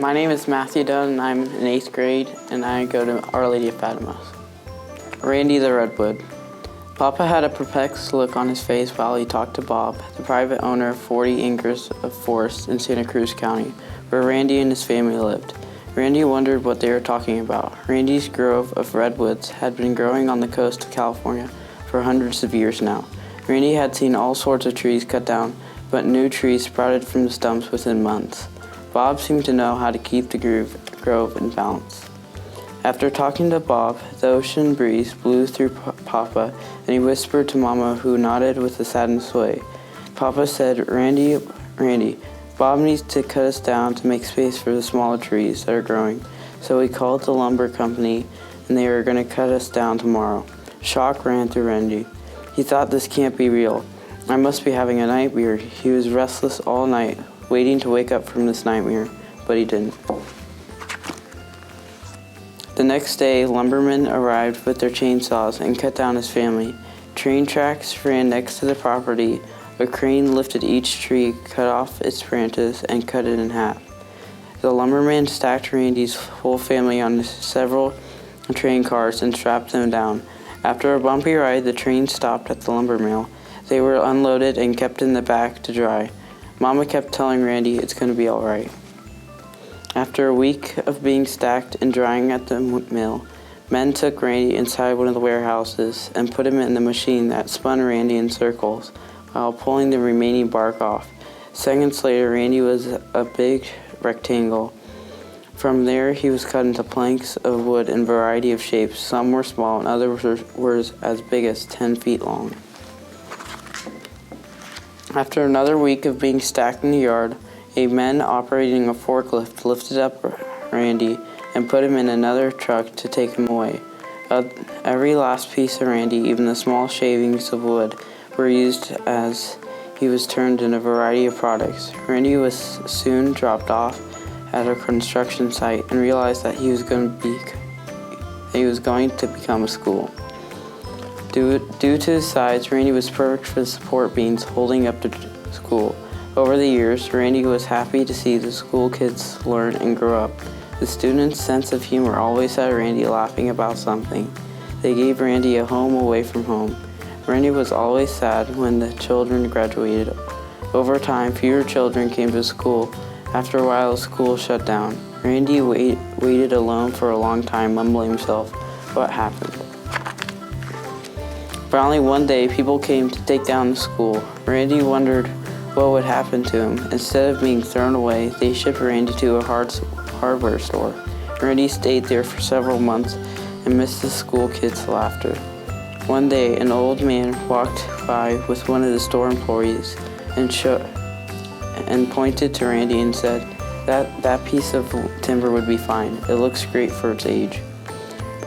My name is Matthew Dunn, and I'm in 8th grade, and I go to Our Lady of Fatima. Randy the Redwood. Papa had a perplexed look on his face while he talked to Bob, the private owner of 40 acres of forest in Santa Cruz County, where Randy and his family lived. Randy wondered what they were talking about. Randy's grove of redwoods had been growing on the coast of California for hundreds of years now. Randy had seen all sorts of trees cut down, but new trees sprouted from the stumps within months. Bob seemed to know how to keep the grove in balance. After talking to Bob, the ocean breeze blew through Papa, and he whispered to Mama, who nodded with a saddened sway. Papa said, Randy, Bob needs to cut us down to make space for the smaller trees that are growing. So he called the lumber company, and they were going to cut us down tomorrow. Shock ran through Randy. He thought, this can't be real. I must be having a nightmare. He was restless all night, waiting to wake up from this nightmare, but he didn't. The next day, lumbermen arrived with their chainsaws and cut down his family. Train tracks ran next to the property. A crane lifted each tree, cut off its branches, and cut it in half. The lumberman stacked Randy's whole family on several train cars and strapped them down. After a bumpy ride, the train stopped at the lumber mill. They were unloaded and kept in the back to dry. Mama kept telling Randy it's going to be all right. After a week of being stacked and drying at the mill, men took Randy inside one of the warehouses and put him in the machine that spun Randy in circles while pulling the remaining bark off. Seconds later, Randy was a big rectangle. From there, he was cut into planks of wood in a variety of shapes. Some were small and others were as big as 10 feet long. After another week of being stacked in the yard, a man operating a forklift lifted up Randy and put him in another truck to take him away. Every last piece of Randy, even the small shavings of wood, were used as he was turned into a variety of products. Randy was soon dropped off at a construction site and realized that he was going to become a school. Due to his size, Randy was perfect for the support beams holding up the school. Over the years, Randy was happy to see the school kids learn and grow up. The students' sense of humor always had Randy laughing about something. They gave Randy a home away from home. Randy was always sad when the children graduated. Over time, fewer children came to school. After a while, school shut down. Randy waited alone for a long time, mumbling himself, what happened? Finally, one day, people came to take down the school. Randy wondered what would happen to him. Instead of being thrown away, they shipped Randy to a hardware store. Randy stayed there for several months and missed the school kids' laughter. One day, an old man walked by with one of the store employees and pointed to Randy and said, that piece of timber would be fine. It looks great for its age.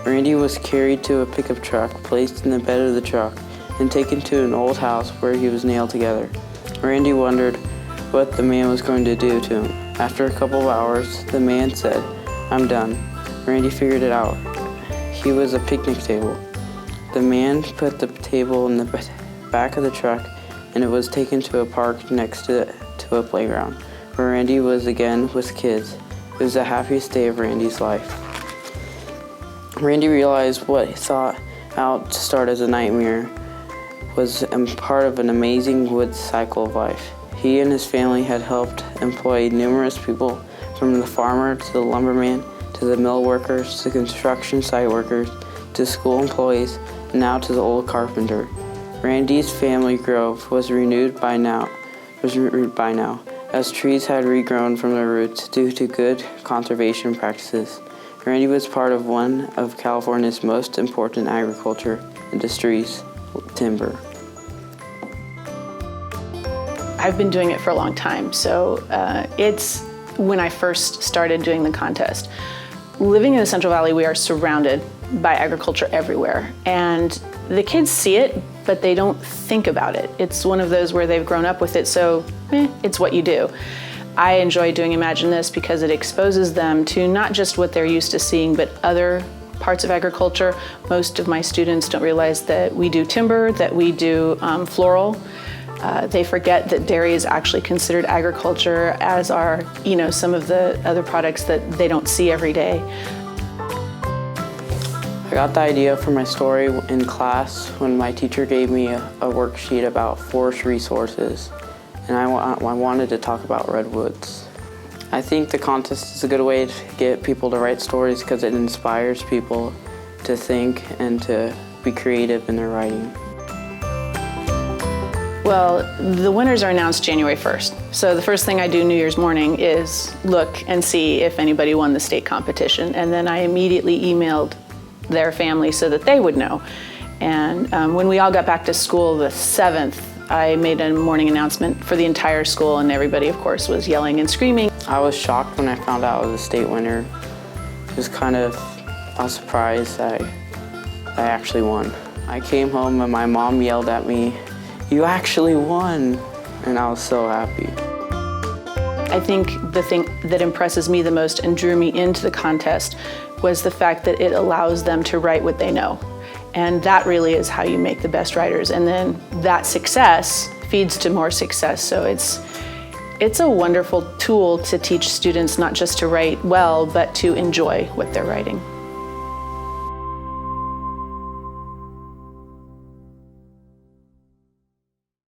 Randy was carried to a pickup truck, placed in the bed of the truck, and taken to an old house where he was nailed together. Randy wondered what the man was going to do to him. After a couple of hours, the man said, I'm done. Randy figured it out. He was a picnic table. The man put the table in the back of the truck, and it was taken to a park next to a playground, where Randy was again with kids. It was the happiest day of Randy's life. Randy realized what he thought out to start as a nightmare was part of an amazing wood cycle of life. He and his family had helped employ numerous people, from the farmer to the lumberman to the mill workers to construction site workers to school employees and now to the old carpenter. Randy's family grove was renewed by now, as trees had regrown from their roots due to good conservation practices. Randy was part of one of California's most important agriculture industries, timber. I've been doing it for a long time, so it's when I first started doing the contest. Living in the Central Valley, we are surrounded by agriculture everywhere, and the kids see it, but they don't think about it. It's one of those where they've grown up with it, so it's what you do. I enjoy doing Imagine This because it exposes them to not just what they're used to seeing, but other parts of agriculture. Most of my students don't realize that we do timber, that we do floral, They forget that dairy is actually considered agriculture, as are, some of the other products that they don't see every day. I got the idea for my story in class when my teacher gave me a worksheet about forest resources, and I wanted to talk about redwoods. I think the contest is a good way to get people to write stories because it inspires people to think and to be creative in their writing. Well, the winners are announced January 1st. So the first thing I do New Year's morning is look and see if anybody won the state competition. And then I immediately emailed their family so that they would know. And when we all got back to school the 7th, I made a morning announcement for the entire school, and everybody, of course, was yelling and screaming. I was shocked when I found out I was a state winner. It was kind of a surprise that I actually won. I came home and my mom yelled at me, "You actually won!" And I was so happy. I think the thing that impresses me the most and drew me into the contest was the fact that it allows them to write what they know. And that really is how you make the best writers. And then that success feeds to more success. So it's a wonderful tool to teach students not just to write well, but to enjoy what they're writing.